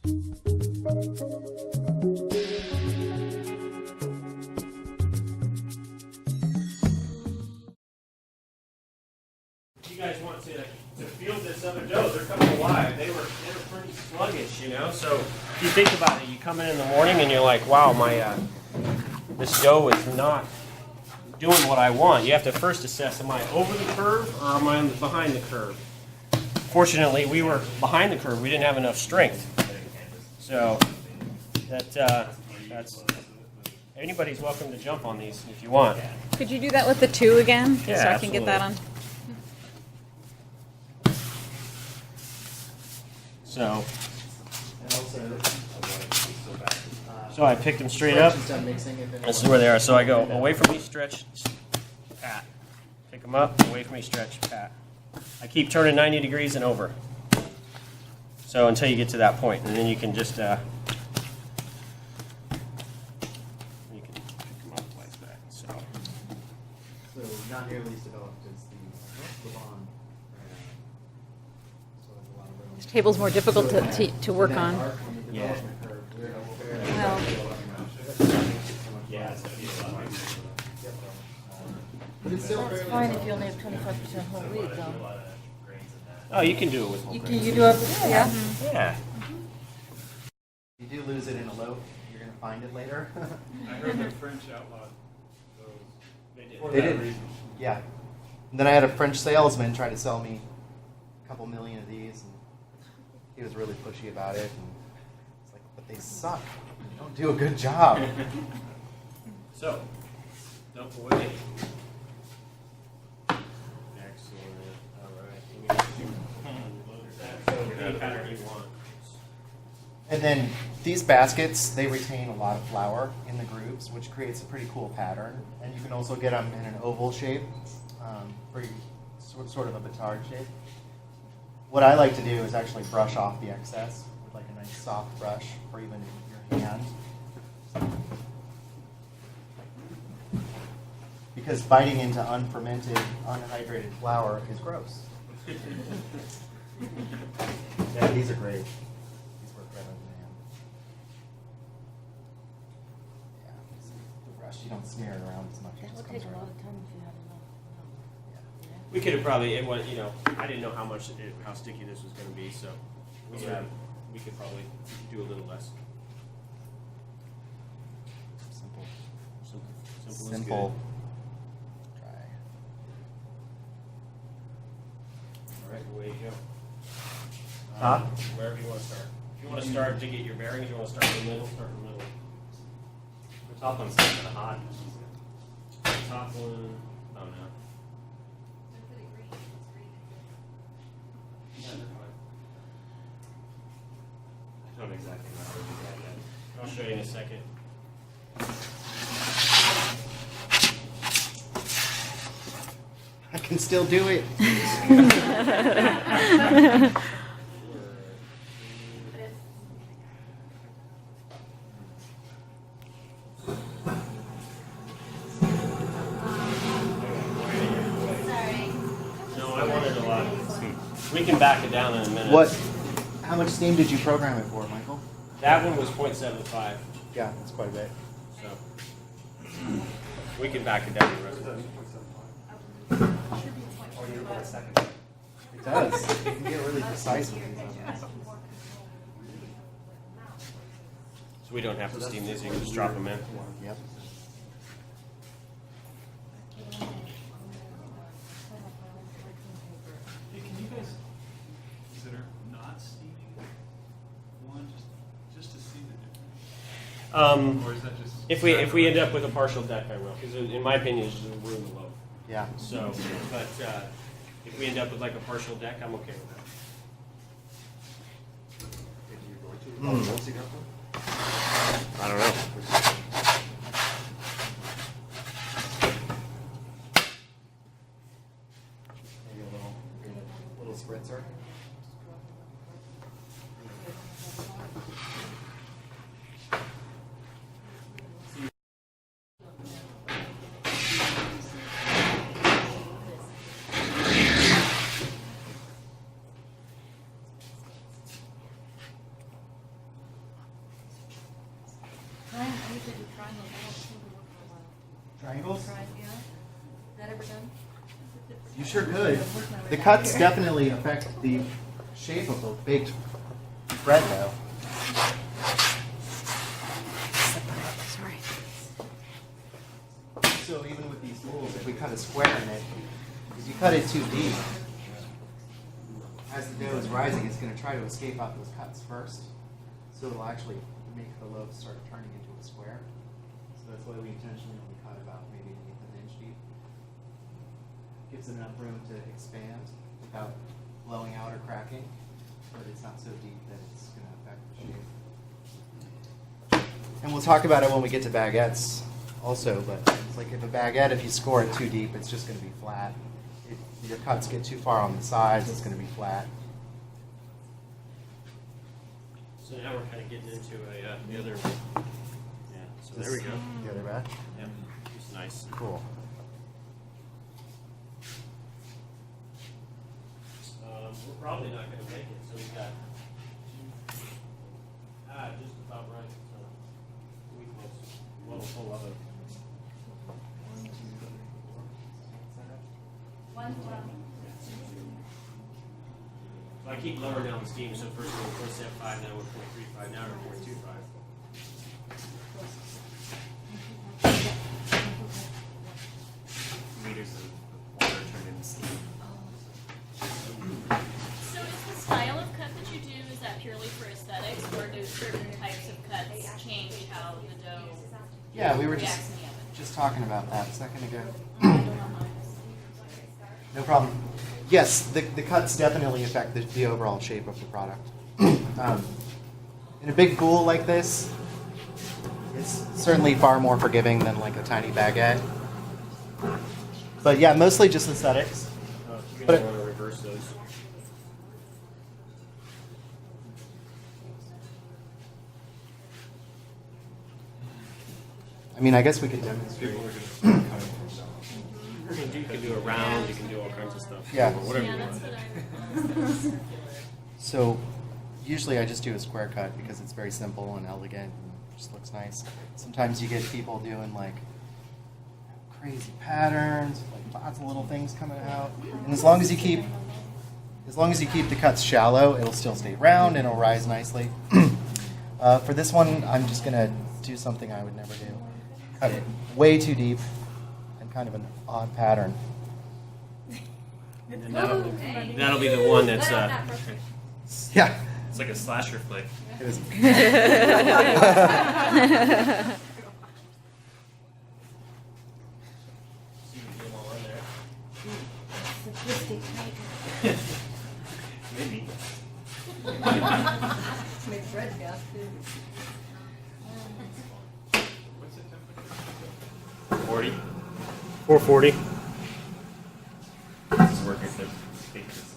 You guys want to field this other dough? They're coming alive. They were pretty sluggish, you know. So if you think about it, you come in the morning and you're like, wow, my this dough is not doing what I want. You have to first assess: am I over the curve or am I behind the curve? Fortunately, we were behind the curve. We didn't have enough strength. So that's anybody's welcome to jump on these if you want. Could you do that with the 2 again? Yeah, so I can get that on. So I picked them straight up. This is where they are. So I go away from me, stretch, pat. Pick them up, away from me, stretch, pat. I keep turning 90 degrees and over. So until you get to that point, and then you can just you can pick them up like that. So not nearly as developed as the Levon. This table's more difficult to work on. yeah. Well, Yeah. It's fine if you only have 25% whole wheat, though. Oh, you can do it with whole You grain. can do it, yeah. Yeah. If you do lose it in a loaf, you're going to find it later. I heard the French outlawed those. They did. Yeah. And then I had a French salesman try to sell me a couple million of these, and he was really pushy about it. And it's like, but they suck. They don't do a good job. So, dump away. Excellent. All right. Any pattern you want. And then these baskets, they retain a lot of flour in the grooves, which creates a pretty cool pattern. And you can also get them in an oval shape, or sort of a batard shape. What I like to do is actually brush off the excess with like a nice soft brush, or even your hand. Because biting into unfermented, unhydrated flour is gross. Yeah, these are great. These work better than hand. Yeah, the brush, you don't smear it around as much. That It would just take comes a lot around. of time if you had enough. We could have probably, it was, you know, I didn't know how sticky this was going to be, so we could probably do a little less. Simple. Simple. Simple. Try. All right, away you go. Huh? Wherever you want to start. If you want to start to get your bearings, you want to start in the middle, start in the middle. The top one's kind of hot. The top one, oh no. Yeah, they're fine. I don't exactly know how to do that yet. I'll show you in a second. I can still do it. No, I wanted a lot. We can back it down in a minute. What? How much steam did you program it for, Michael? That one was 0.75, Yeah, that's quite a bit. so we can back it down the rest of it. It does. You can get really precise with these ovens. So we don't have to steam these, you can just drop them in. Yep. Hey, can you guys consider not steaming one just to see the difference? Or is that just If we end up with a partial deck, I will, because in my opinion, it's just a room loaf. Yeah. So, but if we end up with like a partial deck, I'm okay with that. I don't know. Maybe a little spritzer. do triangles. I don't think we work for a while. Triangles? Yeah. Is that ever done? You sure could. The cuts definitely affect the shape of the baked bread, though. Sorry. So even with these tools, if we cut a square in it, if you cut it too deep, as the dough is rising, it's going to try to escape out those cuts first. So it'll actually make the loaf start turning into a square. So that's why we intentionally only cut about maybe an inch deep. Gives it enough room to expand without blowing out or cracking, but it's not so deep that it's going to affect the shape. And we'll talk about it when we get to baguettes also, but it's like if a baguette, if you score it too deep, it's just going to be flat. If your cuts get too far on the sides, it's going to be flat. So now we're kind of getting into the other. Yeah. So there we go. The other batch? Yep. It's nice. Cool. We're probably not going to make it, so we've got just about right. So we will pull up it. So I keep lowering down the steam. So first we're 0.75, now we're 0.35, now we're 0.25. Liters of water turned into steam. So is the style of cut that you do, is that purely for aesthetics, or do certain types of cuts change how the dough Yeah, we were reacts in the oven? just talking about that a second ago. No problem. Yes, the cuts definitely affect the overall shape of the product. In a big bowl like this, it's certainly far more forgiving than like a tiny baguette. But yeah, mostly just aesthetics. You're But going to want to reverse those. I mean, I guess we could demonstrate. You can do a round, you can do all kinds of stuff. Yeah. Or whatever Yeah, you that's want. what I. So usually I just do a square cut because it's very simple and elegant and just looks nice. Sometimes you get people doing like crazy patterns, like lots of little things coming out. And as long as you keep the cuts shallow, it'll still stay round and it'll rise nicely. For this one, I'm just gonna do something I would never do. Cut it way too deep and kind of an odd pattern. And then that'll be the one that's Yeah. It's like a slasher flick. It is. Maybe. Make bread gas too. What's the temperature? 40. 440. This is working to bake this.